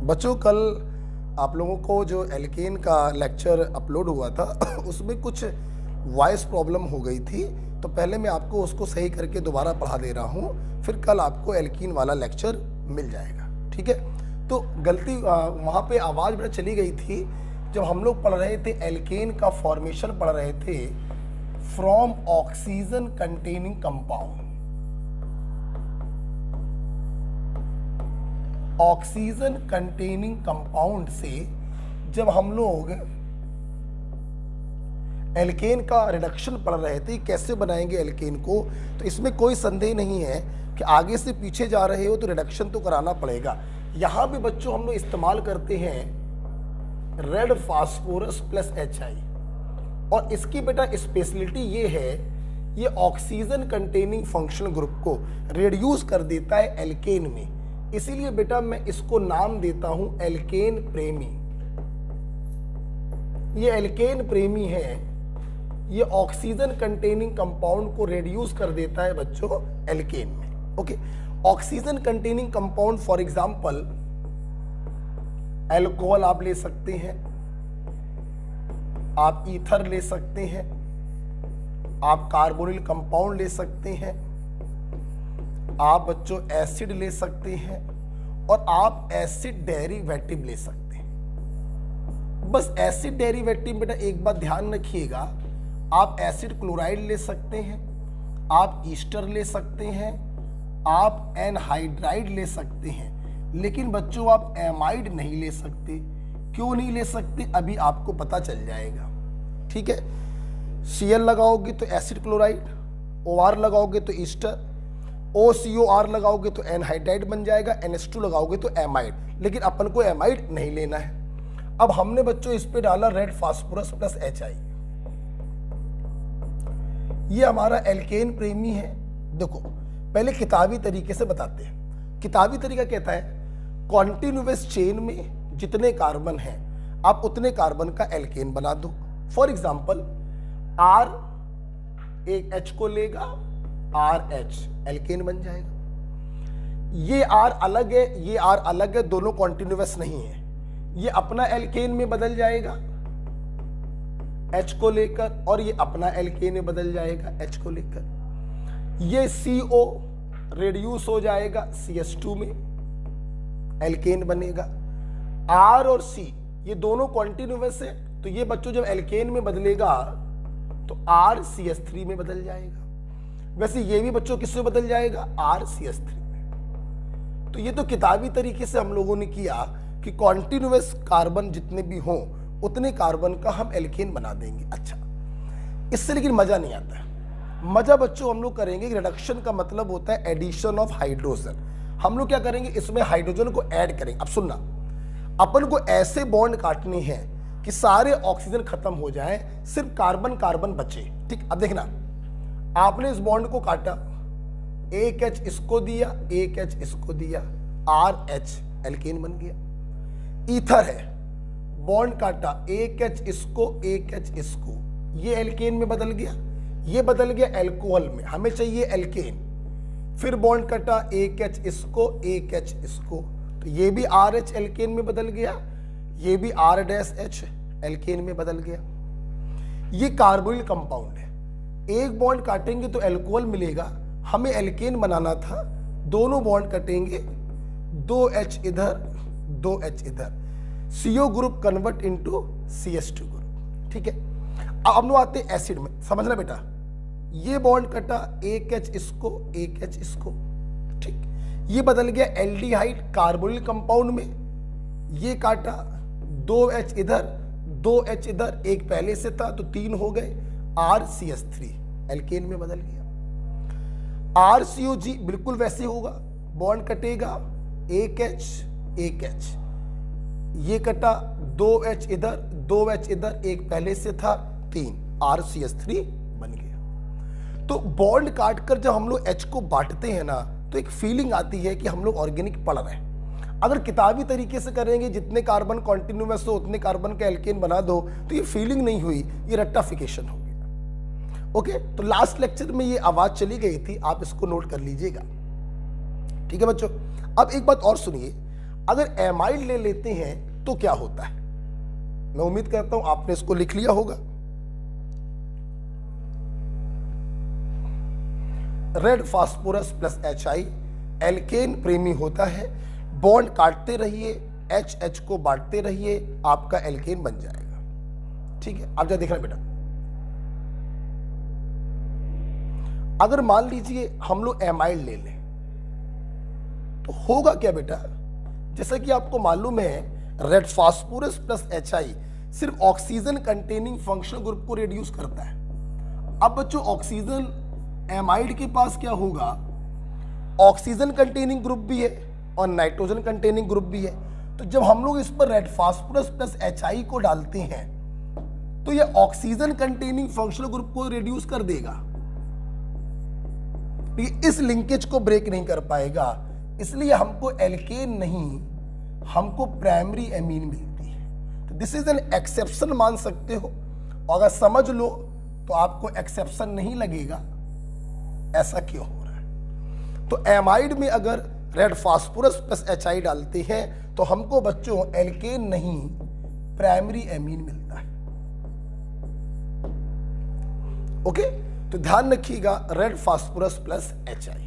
बच्चों कल आप लोगों को जो एल्केन का लेक्चर अपलोड हुआ था उसमें कुछ वॉइस प्रॉब्लम हो गई थी, तो पहले मैं आपको उसको सही करके दोबारा पढ़ा दे रहा हूँ, फिर कल आपको एल्कीन वाला लेक्चर मिल जाएगा। ठीक है, तो गलती वहाँ पे आवाज़ बड़ा चली गई थी जब हम लोग पढ़ रहे थे एल्केन का फॉर्मेशन पढ़ रहे थे from oxygen containing compound. Oxygen containing compound से जब हम लोग एल्केन का रिडक्शन पढ़ रहे थे कैसे बनाएंगे एल्केन को, तो इसमें कोई संदेह नहीं है कि आगे से पीछे जा रहे हो तो रिडक्शन तो कराना पड़ेगा। यहां भी बच्चों हम लोग इस्तेमाल करते हैं रेड फास्फोरस प्लस HI, और इसकी बेटा स्पेशलिटी ये है, ये ऑक्सीजन कंटेनिंग फंक्शनल ग्रुप को रिड्यूस कर देता है एल्केन में, इसीलिए बेटा मैं इसको नाम देता हूं एल्केन प्रेमी। ये एल्केन प्रेमी है, ये ऑक्सीजन कंटेनिंग कंपाउंड को रिड्यूस कर देता है बच्चों एल्केन में। Okay, oxygen containing compound for example alcohol आप ले सकते हैं, आप ईथर ले सकते हैं, आप कार्बोनिल कंपाउंड ले सकते हैं, आप बच्चों एसिड ले सकते हैं, और आप एसिड डेरिवेटिव ले सकते हैं। बस एसिड डेरिवेटिव बेटा एक बात ध्यान रखिएगा, आप एसिड क्लोराइड ले सकते हैं, आप ईस्टर ले सकते हैं, आप एनहाइड्राइड ले सकते हैं, लेकिन बच्चों आप एमाइड नहीं ले सकते। क्यों नहीं ले सकते अभी आपको पता चल जाएगा। ठीक है, Cl लगाओगे तो एसिड क्लोराइड, OR लगाओगे तो ईस्टर, OCOR लगाओगे तो एनहाइड्राइड बन जाएगा, NH2 लगाओगे तो एमाइड, लेकिन अपन को एमाइड नहीं लेना है। अब हमने बच्चों इस पे डाला रेड फास्फोरस प्लस HI, ये हमारा एल्केन प्रेमी है। देखो पहले किताबी तरीके से बताते हैं। किताबी तरीका कहता है कॉन्टिन्यूअस चेन में जितने कार्बन हैं आप उतने कार्बन का एल्केन बना दो। फॉर एग्जाम्पल R एक H को लेगा, RH एल्केन बन जाएगा। ये R अलग है, ये R अलग है, दोनों कॉन्टिन्यूअस नहीं है, ये अपना एल्केन में बदल जाएगा H को लेकर, और ये अपना एल्केन में बदल जाएगा H को लेकर। ये CO रेड्यूस हो जाएगा CH2 में, एल्केन बनेगा। R और C ये दोनों कॉन्टिन्यूअस है, तो ये बच्चों जब एल्केन में बदलेगा तो RCH3 में बदल जाएगा। वैसे ये भी बच्चों किससे बदल जाएगा, RCH3 में। तो ये तो किताबी तरीके से हम लोगों ने किया कि कॉन्टिन्यूअस कार्बन जितने भी हों उतने कार्बन का हम एल्केन बना देंगे। अच्छा, इससे लेकिन मजा नहीं आता है। मजा बच्चों हम लोग करेंगे, रिडक्शन का मतलब होता है एडिशन ऑफ हाइड्रोजन। हम लोग क्या करेंगे, इसमें हाइड्रोजन को ऐड करेंगे। अब सुनना, अपन को ऐसे बॉन्ड काटने हैं कि सारे ऑक्सीजन खत्म हो जाए, सिर्फ कार्बन कार्बन बचे। ठीक, अब देखना, आपने इस बॉन्ड को काटा, एक H इसको दिया, एक H इसको दिया, RH एल्केन बन गया। ईथर है, बॉन्ड काटा, एक H इसको, एक H इसको, ये एल्केन में बदल गया, ये बदल गया एल्कोहल में, हमें चाहिए एल्केन। फिर बॉन्ड कटा, एक H इसको, एक H इसको, तो ये भी RH एल्केन में बदल गया, ये भी R-H एल्केन में बदल गया। ये कार्बोनिल कंपाउंड है, एक बॉन्ड काटेंगे तो एल्कोहल मिलेगा, हमें एल्केन बनाना था, दोनों बॉन्ड कटेंगे, 2H इधर, 2H इधर, CO group convert into CH2 group. ठीक है, अब हम लोग आते हैं एसिड में। समझना बेटा, ये बॉन्ड कटा, एक H इसको, एक H इसको, ठीक, ये बदल गया एल्डिहाइड कार्बोनिल कंपाउंड में, ये काटा, 2H इधर, 2H इधर, एक पहले से था तो 3 हो गए, RCH3 एल्केन में बदल गया। RCOG बिल्कुल वैसे होगा, बॉन्ड कटेगा, एक H, एक H, ये कटा, 2H इधर, 2H इधर, एक पहले से था 3, RCH3 बन गया। तो बॉन्ड काटकर जब हम लोग H को बांटते हैं ना, तो एक फीलिंग आती है कि हम लोग ऑर्गेनिक पढ़ रहे हैं। अगर किताबी तरीके से करेंगे, जितने कार्बन कॉन्टिन्यूअस हो उतने कार्बन का एल्केन बना दो, तो ये फीलिंग नहीं हुई, ये रट्टाफिकेशन हो गया। ओके, तो लास्ट लेक्चर में ये आवाज चली गई थी, आप इसको नोट कर लीजिएगा। ठीक है बच्चों, अब एक बात और सुनिए, अगर एमाइड ले लेते हैं तो क्या होता है? मैं उम्मीद करता हूं आपने इसको लिख लिया होगा। Red phosphorus plus HI alkane प्रेमी होता है, बॉन्ड काटते रहिए, HH को बांटते रहिए, आपका एल्केन बन जाएगा। ठीक है, आप जा देखना बेटा। अगर मान लीजिए हम लोग एमाइड ले लें तो होगा क्या बेटा? जैसा कि आपको मालूम है रेड फास्फोरस प्लस HI सिर्फ ऑक्सीजन कंटेनिंग फंक्शनल ग्रुप को रिड्यूस करता है। अब बच्चों ऑक्सीजन एमाइड के पास क्या होगा? ऑक्सीजन कंटेनिंग ग्रुप भी है और नाइट्रोजन कंटेनिंग ग्रुप भी है। तो जब हम लोग इस पर रेड फास्फोरस प्लस HI को डालते हैं तो ये ऑक्सीजन कंटेनिंग फंक्शनल ग्रुप को रिड्यूस कर देगा, इस लिंकेज को ब्रेक नहीं कर पाएगा, इसलिए हमको एल्केन नहीं, हमको प्राइमरी एमीन मिलती है। तो दिस इज एन एक्सेप्शन मान सकते हो, और अगर समझ लो तो आपको एक्सेप्शन नहीं लगेगा ऐसा क्यों हो रहा है। तो एमाइड में अगर रेड फास्फोरस प्लस HI डालते हैं तो हमको बच्चों एल्केन नहीं प्राइमरी एमीन मिलता है। ओके, तो ध्यान रखिएगा रेड फास्फोरस प्लस HI।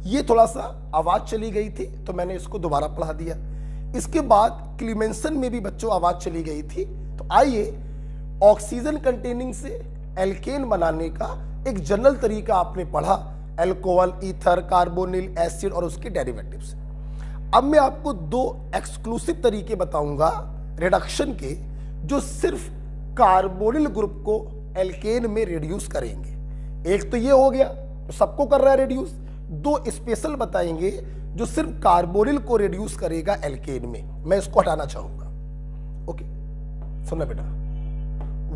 ये थोड़ा सा आवाज चली गई थी तो मैंने इसको दोबारा पढ़ा दिया। इसके बाद क्लीमेंसन में भी बच्चों आवाज चली गई थी। तो आइए ऑक्सीजन कंटेनिंग से एल्केन बनाने का एक जनरल तरीका आपने पढ़ा, अल्कोहल, ईथर, कार्बोनिल, एसिड और उसके डेरिवेटिव्स। अब मैं आपको दो एक्सक्लूसिव तरीके बताऊंगा रिडक्शन के जो सिर्फ कार्बोनिल ग्रुप को एल्केन में रिड्यूस करेंगे। एक तो ये हो गया, तो सबको कर रहा है रिड्यूस। दो स्पेशल बताएंगे जो सिर्फ कार्बोनिल को रिड्यूस करेगा एल्केन में, मैं इसको हटाना चाहूंगा। ओके, सुनना बेटा,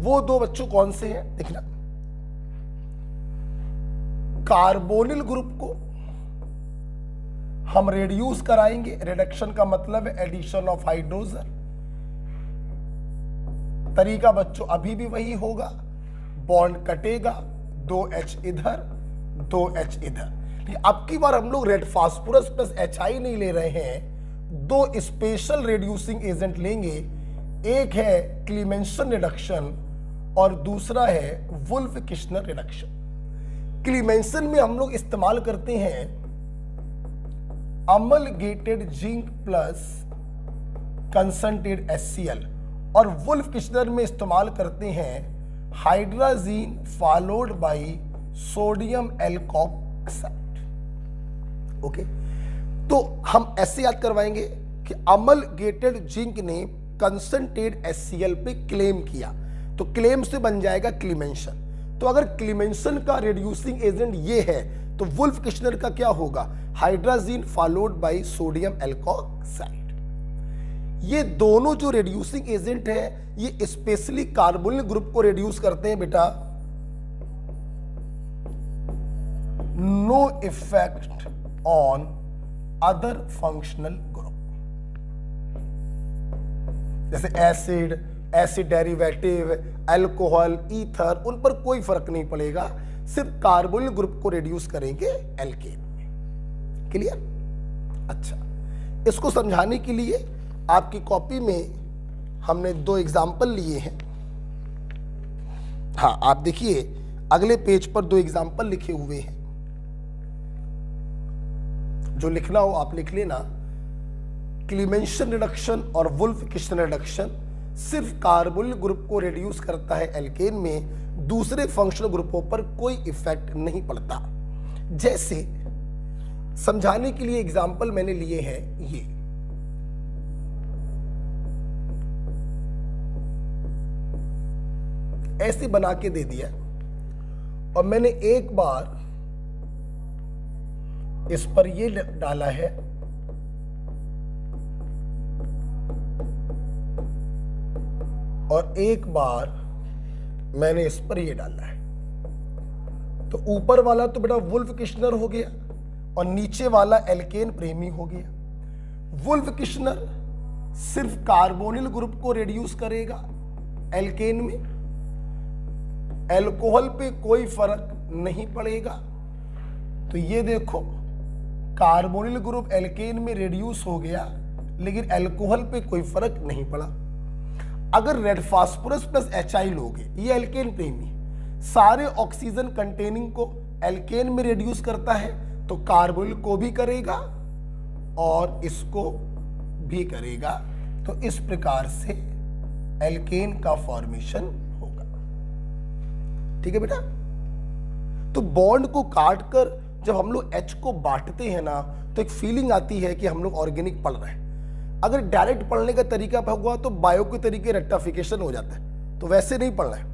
वो दो बच्चों कौन से हैं देखना। कार्बोनिल ग्रुप को हम रिड्यूस कराएंगे, रिडक्शन का मतलब है एडिशन ऑफ हाइड्रोजन। तरीका बच्चों अभी भी वही होगा, बॉन्ड कटेगा, 2H इधर 2H इधर। अब की बार हम लोग रेड फास्फोरस प्लस HI नहीं ले रहे हैं, दो स्पेशल रिड्यूसिंग एजेंट लेंगे। एक है क्लीमेंसन रिडक्शन और दूसरा है वुल्फ किश्नर रिडक्शन। क्लीमेंसन में हम लोग इस्तेमाल करते हैं अमलगेटेड जिंक प्लस कंसंट्रेटेड HCl और वुल्फ किश्नर में इस्तेमाल करते हैं hydrazine followed by sodium alkoxide. Okay, तो हम ऐसे याद करवाएंगे कि अमलगेटेड जिंक ने कंसंट्रेटेड HCl पे क्लेम किया, तो क्लेम से बन जाएगा क्लीमेंसन। तो अगर क्लीमेंसन का रिड्यूसिंग एजेंट ये है तो वुल्फ किश्नर का क्या होगा? Hydrazine followed by sodium alkoxide. ये दोनों जो रिड्यूसिंग एजेंट है ये स्पेशली कार्बोनिल ग्रुप को रिड्यूस करते हैं बेटा। No effect on other functional group, जैसे एसिड डेरिवेटिव, अल्कोहल, ईथर, उन पर कोई फर्क नहीं पड़ेगा, सिर्फ कार्बोनिल ग्रुप को रिड्यूस करेंगे एल्केन में। क्लियर? अच्छा, इसको समझाने के लिए आपकी कॉपी में हमने दो एग्जाम्पल लिए हैं। हाँ, आप देखिए अगले पेज पर दो एग्जाम्पल लिखे हुए हैं, जो लिखना हो आप लिख लेना। क्लीमेंसन रिडक्शन और वुल्फ किश्नर रिडक्शन सिर्फ कार्बोनिल ग्रुप को रिड्यूस करता है एल्केन में, दूसरे फंक्शनल ग्रुपों पर कोई इफेक्ट नहीं पड़ता। जैसे समझाने के लिए एग्जाम्पल मैंने लिए हैं, ये ऐसे बना के दे दिया और मैंने एक बार इस पर ये डाला है और एक बार मैंने इस पर ये डाला है। तो ऊपर वाला तो बेटा वुल्फ किश्नर हो गया और नीचे वाला एल्केन प्रेमी हो गया। वुल्फ किश्नर सिर्फ कार्बोनिल ग्रुप को रिड्यूस करेगा एल्केन में, अल्कोहल पे कोई फर्क नहीं पड़ेगा। तो ये देखो कार्बोनिल ग्रुप एल्केन में रिड्यूस हो गया, लेकिन अल्कोहल पे कोई फर्क नहीं पड़ा। अगर रेड फास्फोरस प्लस HI लोगे, ये एल्केन प्रेमी है, सारे ऑक्सीजन कंटेनिंग को एल्केन में रिड्यूस करता है, तो कार्बोनिल को भी करेगा और इसको भी करेगा। तो इस प्रकार से एल्केन का फॉर्मेशन होगा। ठीक है बेटा। तो बॉन्ड को काटकर जब हम लोग H को बांटते हैं ना, तो एक फीलिंग आती है कि हम लोग ऑर्गेनिक पढ़ रहे हैं। अगर डायरेक्ट पढ़ने का तरीका होगा तो बायो के तरीके रेक्टिफिकेशन हो जाता है, तो वैसे नहीं पढ़ना है।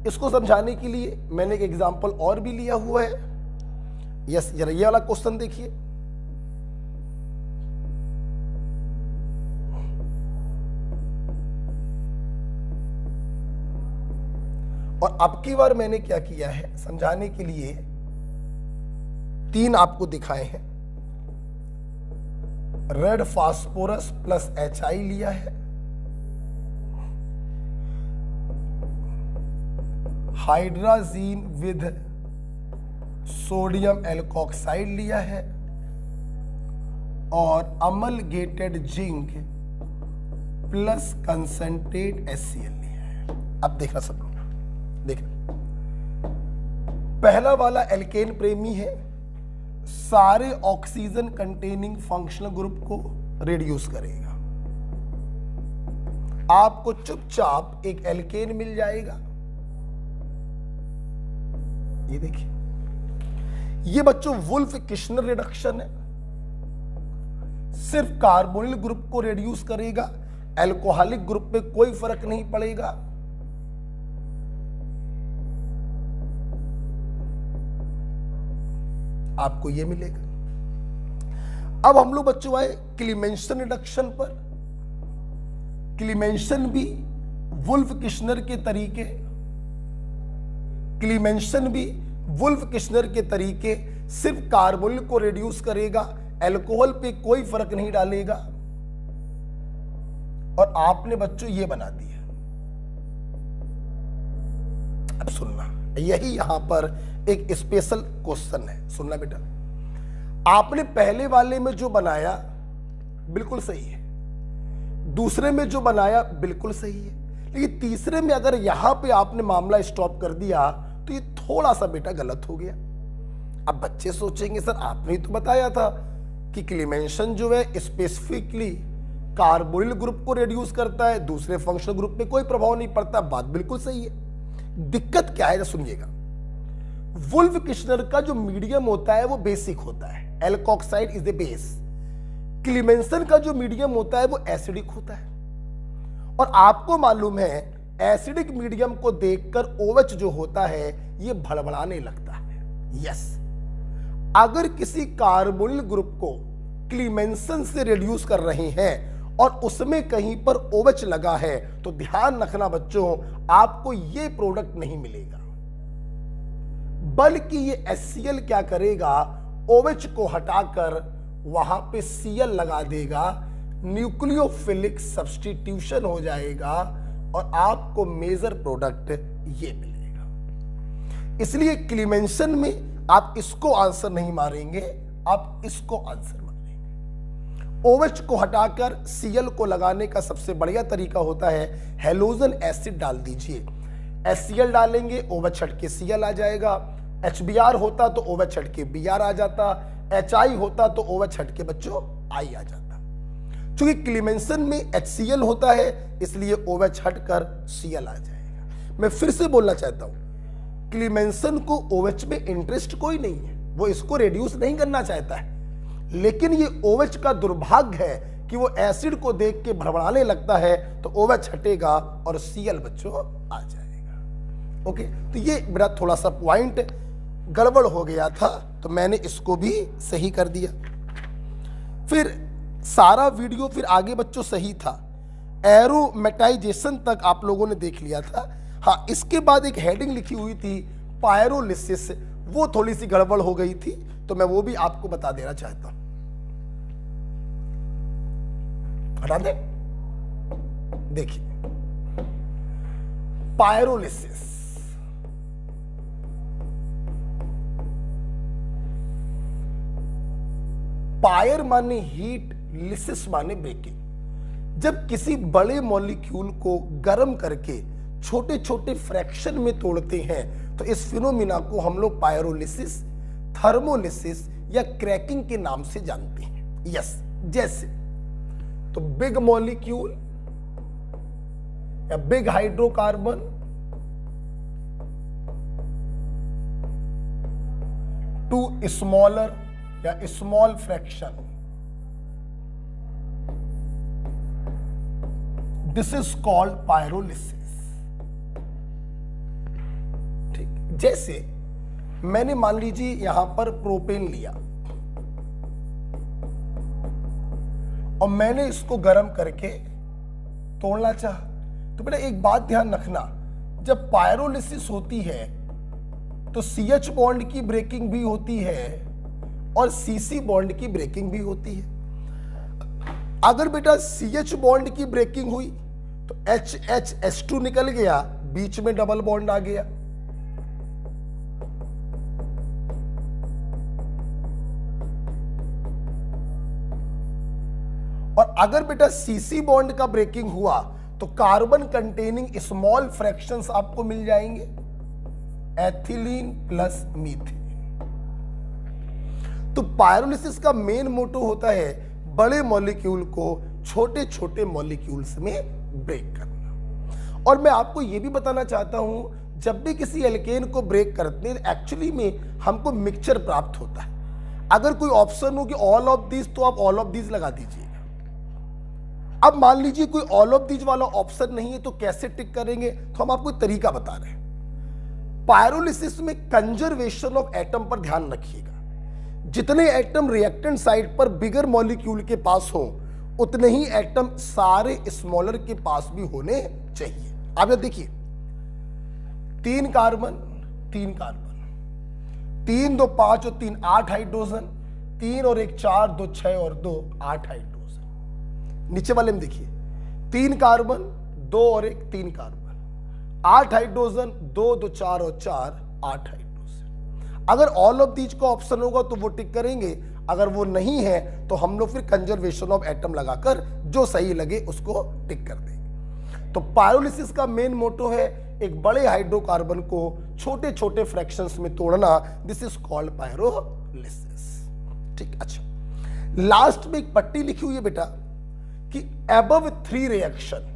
इसको समझाने के लिए मैंने एक एग्जांपल और भी लिया हुआ है। यस, ये वाला क्वेश्चन देखिए। और अब की बार मैंने क्या किया है समझाने के लिए, 3 आपको दिखाए हैं। रेड फास्फोरस प्लस HI लिया है, हाइड्राजीन विद सोडियम एल्कोक्साइड लिया है, और अमलगेटेड जिंक प्लस कंसंट्रेट HCl लिया है। अब देखना सब लोग, देखना पहला वाला एल्केन प्रेमी है, सारे ऑक्सीजन कंटेनिंग फंक्शनल ग्रुप को रिड्यूस करेगा। आपको चुपचाप एक एल्केन मिल जाएगा। ये देखिए, ये बच्चों वुल्फ किश्नर रिडक्शन है, सिर्फ कार्बोनिल ग्रुप को रिड्यूस करेगा, अल्कोहलिक ग्रुप पे कोई फर्क नहीं पड़ेगा। आपको ये मिलेगा। अब हम लोग बच्चों आए क्लीमेंसन रिडक्शन पर। क्लीमेंसन भी वुल्फ किश्नर के तरीके, क्लीमेंसन भी वुल्फ किश्नर के तरीके सिर्फ कार्बोनिल को रिड्यूस करेगा, अल्कोहल पे कोई फर्क नहीं डालेगा। और आपने बच्चों ये बना दिया। अब सुनना, यही यहां पर एक स्पेशल क्वेश्चन है, सुनना बेटा। आपने पहले वाले में जो बनाया बिल्कुल सही है, दूसरे में जो बनाया बिल्कुल सही है, लेकिन तीसरे में अगर यहां पे आपने मामला स्टॉप कर दिया तो ये थोड़ा सा बेटा गलत हो गया। अब बच्चे सोचेंगे सर आपने तो बताया था कि क्लीमेंसन जो है स्पेसिफिकली कार्बोनिल ग्रुप को रिड्यूस करता है, दूसरे फंक्शनल ग्रुप पे कोई प्रभाव नहीं पड़ता। बात बिल्कुल सही है। दिक्कत क्या है सुनिएगा, वुल्फ किश्नर का जो मीडियम होता है वो बेसिक होता है, एल्कोक्साइड इज द बेस। क्लीमेंसन का जो मीडियम होता है वो एसिडिक होता है, और आपको मालूम है एसिडिक मीडियम को देखकर OH जो होता है ये भड़बड़ाने लगता है। यस, अगर किसी कार्बोनिल ग्रुप को क्लीमेंसन से रिड्यूस कर रहे हैं और उसमें कहीं पर OH लगा है, तो ध्यान रखना बच्चों, आपको ये प्रोडक्ट नहीं मिलेगा, बल्कि ये HCl क्या करेगा, OH को हटाकर वहां पे Cl लगा देगा, न्यूक्लियोफिलिक सब्स्टिट्यूशन हो जाएगा और आपको मेजर प्रोडक्ट ये मिलेगा। इसलिए क्लीमेंसन में आप इसको आंसर नहीं मारेंगे, आप इसको आंसर मारेंगे। OH को हटाकर Cl को लगाने का सबसे बढ़िया तरीका होता है हेलोजन एसिड डाल दीजिए। HCl डालेंगे, OH हट के Cl आ जाएगा। HBr होता तो OH हट के Br आ जाता, HI होता तो OH हट के बच्चों I आ जाता। क्योंकि क्लीमेंसन में HCl होता है इसलिए OH हटकर Cl आ जाएगा। मैं फिर से बोलना चाहता हूं, क्लीमेंसन को OH में इंटरेस्ट कोई नहीं है, वो इसको रिड्यूस नहीं करना चाहता है, लेकिन ये OH का दुर्भाग्य है कि वो एसिड को देख के भड़बड़ाने लगता है, तो OH हटेगा और Cl बच्चों आ जाएगा। ओके, तो ये मेरा थोड़ा सा पॉइंट गड़बड़ हो गया था, तो मैंने इसको भी सही कर दिया। फिर सारा वीडियो फिर आगे बच्चों सही था, एरोमेटाइजेशन तक आप लोगों ने देख लिया था। हाँ, इसके बाद एक हेडिंग लिखी हुई थी पायरोलिसिस, वो थोड़ी सी गड़बड़ हो गई थी, तो मैं वो भी आपको बता देना चाहता हूं। हटा दे, देखिए पायरोलिसिस, पायर माने हीट, लिसिस माने ब्रेकिंग। जब किसी बड़े मॉलिक्यूल को गर्म करके छोटे छोटे फ्रैक्शन में तोड़ते हैं तो इस फिनोमिना को हम लोग पायरोलिसिस, थर्मोलिसिस या क्रैकिंग के नाम से जानते हैं। यस, जैसे तो बिग मॉलिक्यूल या बिग हाइड्रोकार्बन टू स्मॉलर या small fraction, this is called pyrolysis. ठीक, जैसे मैंने मान लीजिए यहां पर प्रोपेन लिया और मैंने इसको गर्म करके तोड़ना चाहा, तो बेटा एक बात ध्यान रखना, जब पायरोलिसिस होती है तो CH बॉन्ड की ब्रेकिंग भी होती है और CC बॉन्ड की ब्रेकिंग भी होती है। अगर बेटा CH बॉन्ड की ब्रेकिंग हुई तो HHS2 निकल गया, बीच में डबल बॉन्ड आ गया। और अगर बेटा CC बॉन्ड का ब्रेकिंग हुआ तो कार्बन कंटेनिंग स्मॉल फ्रैक्शंस आपको मिल जाएंगे, एथिलीन प्लस मीथेन। तो पायरोलिसिस का मेन मोटो होता है बड़े मॉलिक्यूल को छोटे छोटे मॉलिक्यूल्स में ब्रेक करना। और मैं आपको यह भी बताना चाहता हूं, जब भी किसी एल्केन को ब्रेक करते हैं एक्चुअली में हमको मिक्सचर प्राप्त होता है। अगर कोई ऑप्शन हो कि ऑल ऑफ दीज, तो आप ऑल ऑफ दीज लगा दीजिएगा। अब मान लीजिए कोई ऑल ऑफ दीज वाला ऑप्शन नहीं है तो कैसे टिक करेंगे, तो हम आपको एक तरीका बता रहे हैं। पायरोलिसिस में कंजर्वेशन ऑफ एटम पर ध्यान रखिएगा। जितने एटम रिएक्टेंट साइड पर बिगर मॉलिक्यूल के पास हो उतने ही एटम सारे स्मॉलर के पास भी होने चाहिए। आप ये देखिए, 3 कार्बन 3 कार्बन, 3 2 5 और 3 8 हाइड्रोजन, 3 और 1 4, 2 6 और 2 8 हाइड्रोजन। नीचे वाले में देखिए, 3 कार्बन 2 और 1 3 कार्बन, 8 हाइड्रोजन, 2 2 4 और 4 8 हाइड्रोजन। अगर ऑल ऑफ दीज का ऑप्शन होगा तो वो टिक करेंगे, अगर वो नहीं है तो हम लोग फिर कंजर्वेशन ऑफ एटम लगाकर जो सही लगे उसको टिक कर देंगे। तो पायरोलिसिस का मेन मोटो है एक बड़े हाइड्रोकार्बन को छोटे छोटे फ्रैक्शंस में तोड़ना, दिस इज कॉल्ड पायरोलिसिस। ठीक, अच्छा, लास्ट में एक पट्टी लिखी हुई है बेटा कि अबव 3 रिएक्शन,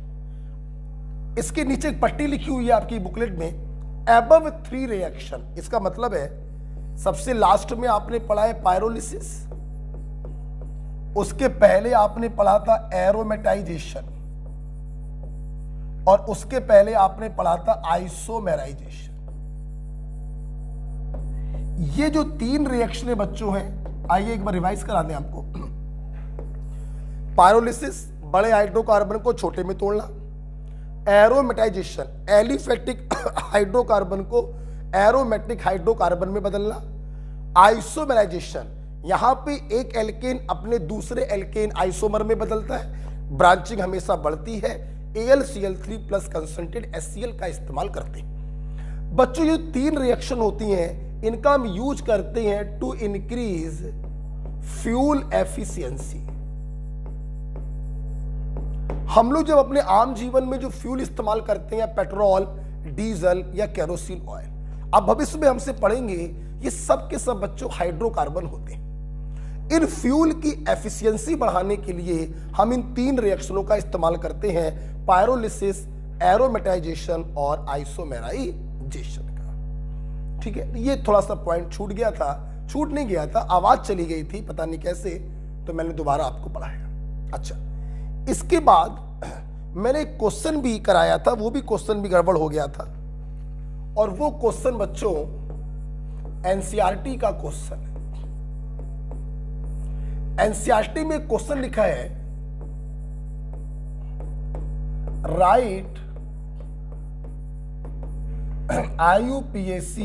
इसके नीचे एक पट्टी लिखी हुई है आपकी बुकलेट में, अबव 3 रिएक्शन। इसका मतलब है सबसे लास्ट में आपने पढ़ा है पायरोलिसिस, उसके पहले आपने पढ़ा था एरोमेटाइजेशन और उसके पहले आपने पढ़ा था आइसोमेराइजेशन। ये जो 3 रिएक्शन बच्चों हैं, आइए एक बार रिवाइज करा दें आपको। पायरोलिसिस, बड़े हाइड्रोकार्बन को छोटे में तोड़ना। एरोमेटाइजेशन, एलिफेटिक हाइड्रोकार्बन को एरोमेटिक हाइड्रोकार्बन में बदलना। आइसोमेराइजेशन, यहां पे एक एल्केन अपने दूसरे एल्केन आइसोमर में बदलता है, ब्रांचिंग हमेशा बढ़ती है। AlCl3 प्लस कंसंट्रेटेड HCl का इस्तेमाल करते हैं। बच्चों ये 3 रिएक्शन होती हैं, इनका हम यूज करते हैं टू इंक्रीज फ्यूल एफिशिएंसी। हम लोग जब अपने आम जीवन में जो फ्यूल इस्तेमाल करते हैं, पेट्रोल, डीजल या केरोसिन ऑयल, अब भविष्य में हमसे पढ़ेंगे, ये सब के सब बच्चों हाइड्रोकार्बन होते हैं। इन फ्यूल की एफिशिएंसी बढ़ाने के लिए हम इन 3 रिएक्शनों का इस्तेमाल करते हैं, पायरोलिसिस, एरोमेटाइजेशन और आइसोमेराइजेशन का। ठीक है, ये थोड़ा सा पॉइंट छूट गया था, छूट नहीं गया था, आवाज चली गई थी, पता नहीं कैसे, तो मैंने दोबारा आपको पढ़ाया। अच्छा, इसके बाद मैंने एक क्वेश्चन भी कराया था, वो भी क्वेश्चन भी गड़बड़ हो गया था, और वो क्वेश्चन बच्चों एनसीईआरटी का क्वेश्चन है। एनसीईआरटी में क्वेश्चन लिखा है, right IUPAC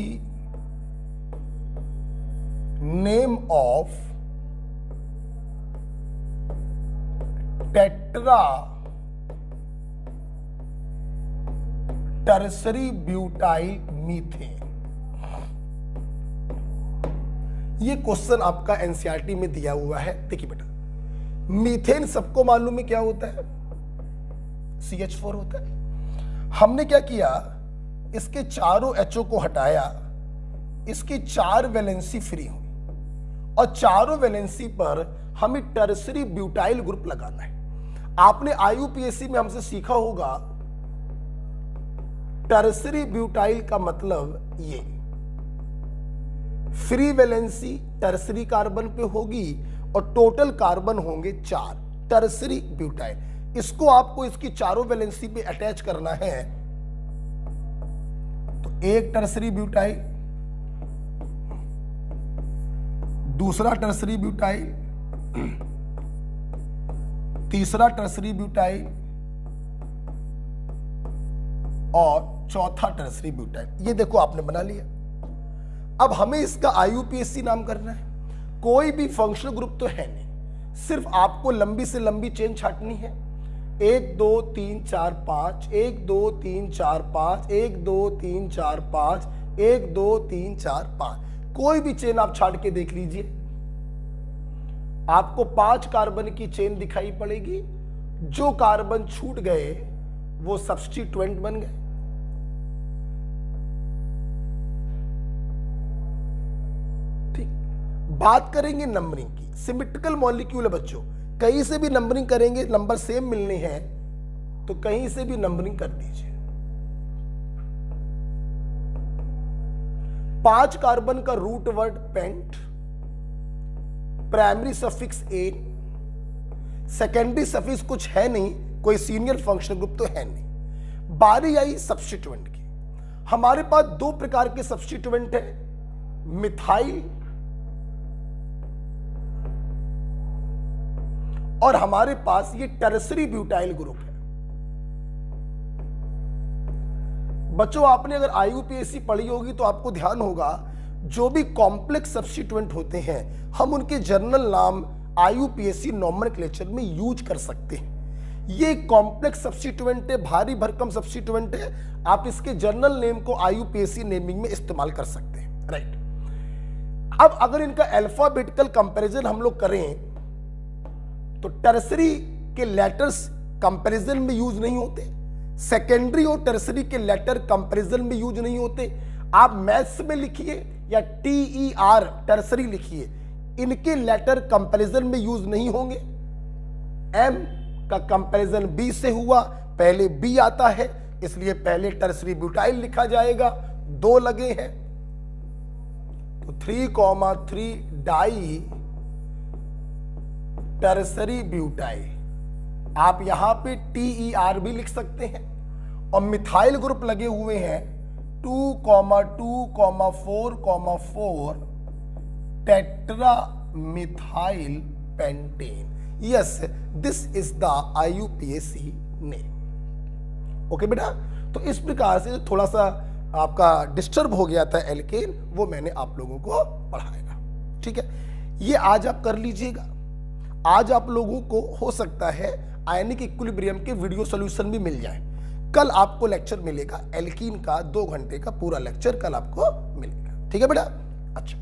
name of tetra tertiary butyl methane. ये क्वेश्चन आपका एनसीईआरटी में दिया हुआ है। देखिए बेटा, मीथेन सबको मालूम है क्या होता है, CH4 होता है। हमने क्या किया, इसके चारों HO को हटाया, इसकी 4 वैलेंसी फ्री हुई और चारों वैलेंसी पर हमें टर्सरी ब्यूटाइल ग्रुप लगाना है। आपने IUPAC में हमसे सीखा होगा टर्सरी ब्यूटाइल का मतलब ये फ्री वैलेंसी टर्सरी कार्बन पे होगी और टोटल कार्बन होंगे 4, टर्सरी ब्यूटाइल। इसको आपको इसकी चारों वैलेंसी पे अटैच करना है। तो एक टर्सरी ब्यूटाइल, दूसरा टर्सरी ब्यूटाइल, तीसरा टर्सरी ब्यूटाइल और चौथा टर्सरी ब्यूटाइल। ये देखो आपने बना लिया। अब हमें इसका IUPAC नाम करना है। कोई भी फंक्शनल ग्रुप तो है नहीं, सिर्फ आपको लंबी से लंबी चेन छाटनी है। 1 2 3 4 5, 1 2 3 4 5, 1 2 3 4 5, 1 2 3 4 5। कोई भी चेन आप छाट के देख लीजिए, आपको 5 कार्बन की चेन दिखाई पड़ेगी। जो कार्बन छूट गए वो सब्स्टिट्यूएंट बन गए। ठीक, बात करेंगे नंबरिंग की। सिमेट्रिकल मॉलिक्यूल है बच्चों, कहीं से भी नंबरिंग करेंगे, नंबर सेम मिलने हैं तो कहीं से भी नंबरिंग कर दीजिए। 5 कार्बन का root word pent, primary suffix a, secondary suffix कुछ है नहीं, कोई सीनियर फंक्शनल ग्रुप तो है नहीं। बारी आई सब्स्टिट्यूएंट की। हमारे पास 2 प्रकार के सब्स्टिट्यूएंट है, मिथाइल और हमारे पास ये टर्सरी ब्यूटाइल ग्रुप है। बच्चों आपने अगर IUPAC पढ़ी होगी तो आपको ध्यान होगा जो भी कॉम्प्लेक्स सब्स्टिट्यूएंट होते हैं हम उनके जर्नल नाम IUPAC नॉमेनक्लेचर में यूज कर सकते हैं। ये कॉम्प्लेक्स सब्स्टिट्यूएंट है, भारी भरकम सब्स्टिट्यूएंट है, आप इसके जर्नल नेम को IUPAC नेमिंग में इस्तेमाल कर सकते हैं। राइट। अब अगर इनका अल्फाबेटिकल कंपैरिजन हम लोग करें तो टर्सरी के लेटर्स कंपैरिजन में यूज नहीं होते, सेकेंडरी और टर्सरी के लेटर कंपैरिजन में यूज नहीं होते। आप मैथ्स में लिखिए या TER टर्सरी लिखिए, इनके लेटर कंपैरिजन में यूज नहीं होंगे। M का कंपैरिजन B से हुआ, पहले B आता है इसलिए पहले टर्सरी ब्यूटाइल लिखा जाएगा, 2 लगे हैं तो 3,3 डाई टर्सरी ब्यूटाइल। आप यहां पे TER भी लिख सकते हैं। और मिथाइल ग्रुप लगे हुए हैं 2,2,4,4 tetra methyl pentane. Yes, this is the IUPAC name. Okay बेटा, तो इस प्रकार से थोड़ा सा आपका डिस्टर्ब हो गया था एल्केन, वो मैंने आप लोगों को पढ़ाया। ठीक है, ये आज आप कर लीजिएगा। आज आप लोगों को हो सकता है आयनिक इक्विलिब्रियम के वीडियो सॉल्यूशन भी मिल जाए। कल आपको लेक्चर मिलेगा एल्कीन का, 2 घंटे का पूरा लेक्चर कल आपको मिलेगा। ठीक है बेटा, अच्छा।